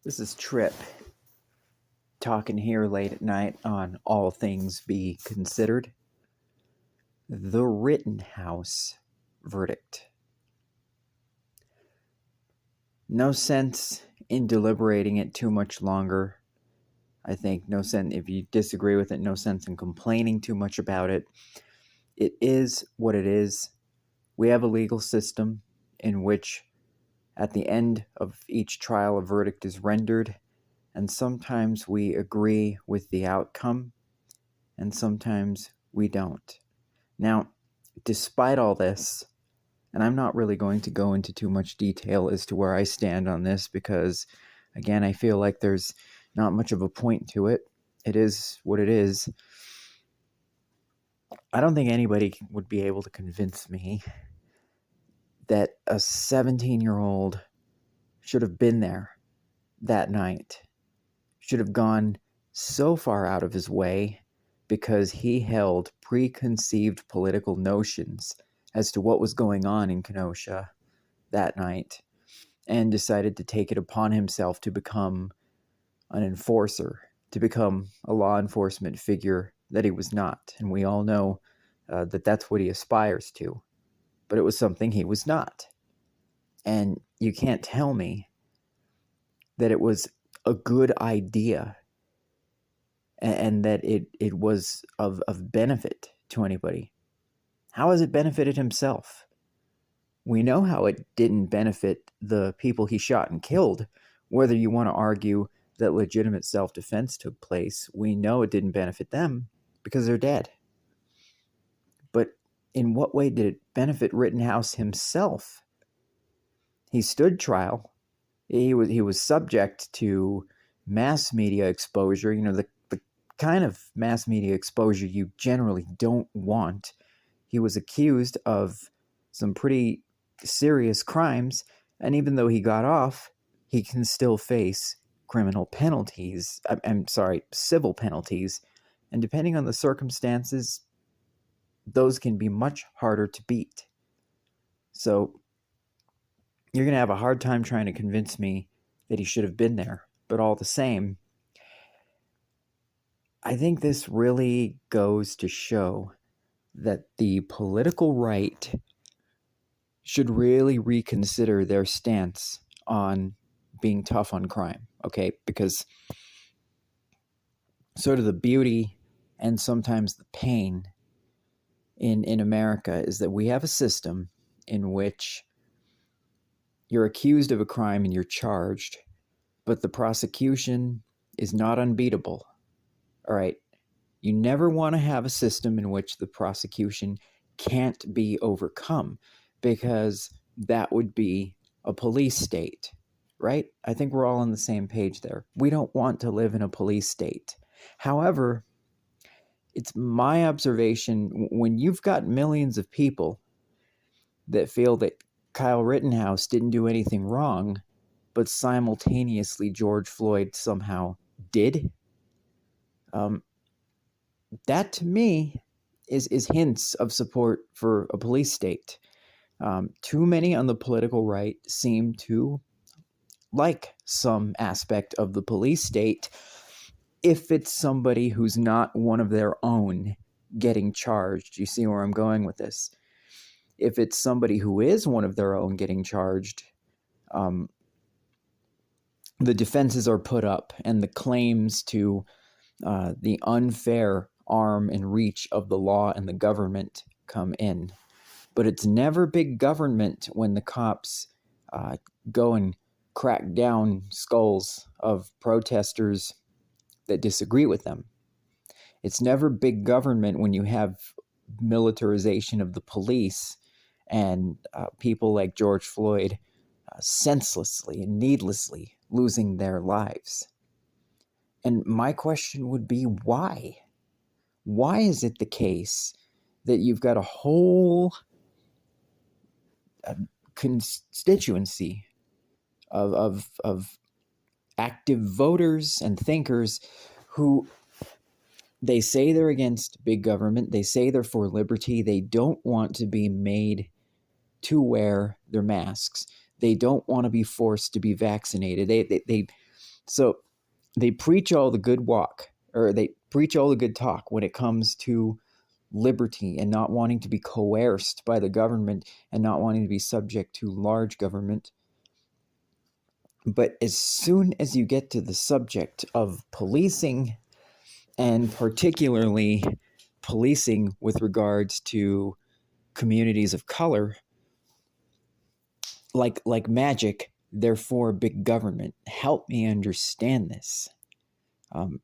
This is Trip talking here late at night on All Things Be Considered. The Rittenhouse verdict. No sense in deliberating it too much longer. I think no sense, if you disagree with it, no sense in complaining too much about it. It is what it is. We have a legal system in which at the end of each trial a verdict is rendered, and sometimes we agree with the outcome, and sometimes we don't. Now, despite all this, and I'm not really going to go into too much detail as to where I stand on this because, again, I feel like there's not much of a point to it. It is what it is. I don't think anybody would be able to convince me that a 17-year-old should have been there that night, should have gone so far out of his way because he held preconceived political notions as to what was going on in Kenosha that night and decided to take it upon himself to become an enforcer, to become a law enforcement figure that he was not. And we all know that that's what he aspires to. But it was something he was not. And you can't tell me that it was a good idea and that it was of benefit to anybody. How has it benefited himself? We know how it didn't benefit the people he shot and killed. Whether you want to argue that legitimate self-defense took place, we know it didn't benefit them because they're dead. But in what way did it benefit Rittenhouse himself? He stood trial. He was subject to mass media exposure, the kind of mass media exposure you generally don't want. He was accused of some pretty serious crimes, and even though he got off, he can still face criminal penalties. Civil penalties, and depending on the circumstances, those can be much harder to beat. So you're going to have a hard time trying to convince me that he should have been there. But all the same, I think this really goes to show that the political right should really reconsider their stance on being tough on crime, okay? Because sort of the beauty and sometimes the pain in America is that we have a system in which you're accused of a crime and you're charged, but the prosecution is not unbeatable, all right? You never want to have a system in which the prosecution can't be overcome, because that would be a police state, right? I think we're all on the same page there. We don't want to live in a police state. However, it's my observation, when you've got millions of people that feel that Kyle Rittenhouse didn't do anything wrong, but simultaneously George Floyd somehow did, that to me is hints of support for a police state. Too many on the political right seem to like some aspect of the police state if it's somebody who's not one of their own getting charged. You see where I'm going with this? If it's somebody who is one of their own getting charged, the defenses are put up and the claims to the unfair arm and reach of the law and the government come in. But it's never big government when the cops go and crack down skulls of protesters that disagree with them. It's never big government when you have militarization of the police and people like George Floyd senselessly and needlessly losing their lives. And my question would be, why? Why is it the case that you've got a whole constituency of active voters and thinkers who they say they're against big government, they say they're for liberty, they don't want to be made to wear their masks, they don't want to be forced to be vaccinated, So they preach all the good walk, or they preach all the good talk when it comes to liberty and not wanting to be coerced by the government and not wanting to be subject to large government. But as soon as you get to the subject of policing, and particularly policing with regards to communities of color, like magic, therefore big government. Help me understand this. Um,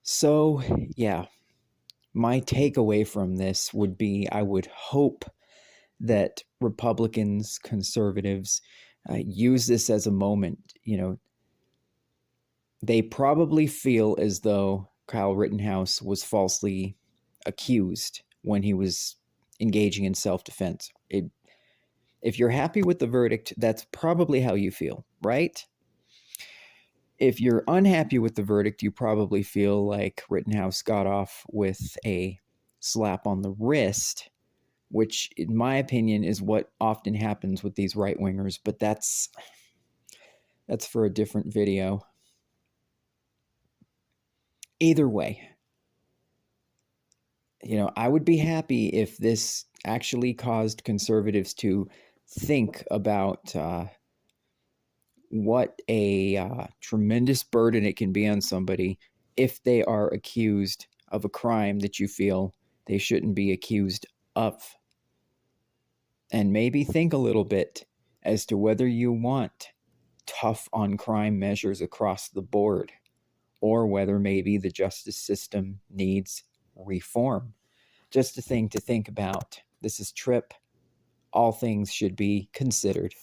so, yeah, my takeaway from this would be I would hope that Republicans, conservatives use this as a moment. They probably feel as though Kyle Rittenhouse was falsely accused when he was engaging in self-defense. If you're happy with the verdict, that's probably how you feel, right? If you're unhappy with the verdict, you probably feel like Rittenhouse got off with a slap on the wrist, which, in my opinion, is what often happens with these right-wingers, but that's for a different video. Either way, I would be happy if this actually caused conservatives to think about what a tremendous burden it can be on somebody if they are accused of a crime that you feel they shouldn't be accused of. And maybe think a little bit as to whether you want tough on crime measures across the board, or whether maybe the justice system needs reform. Just a thing to think about. This is Trip. All things should be considered.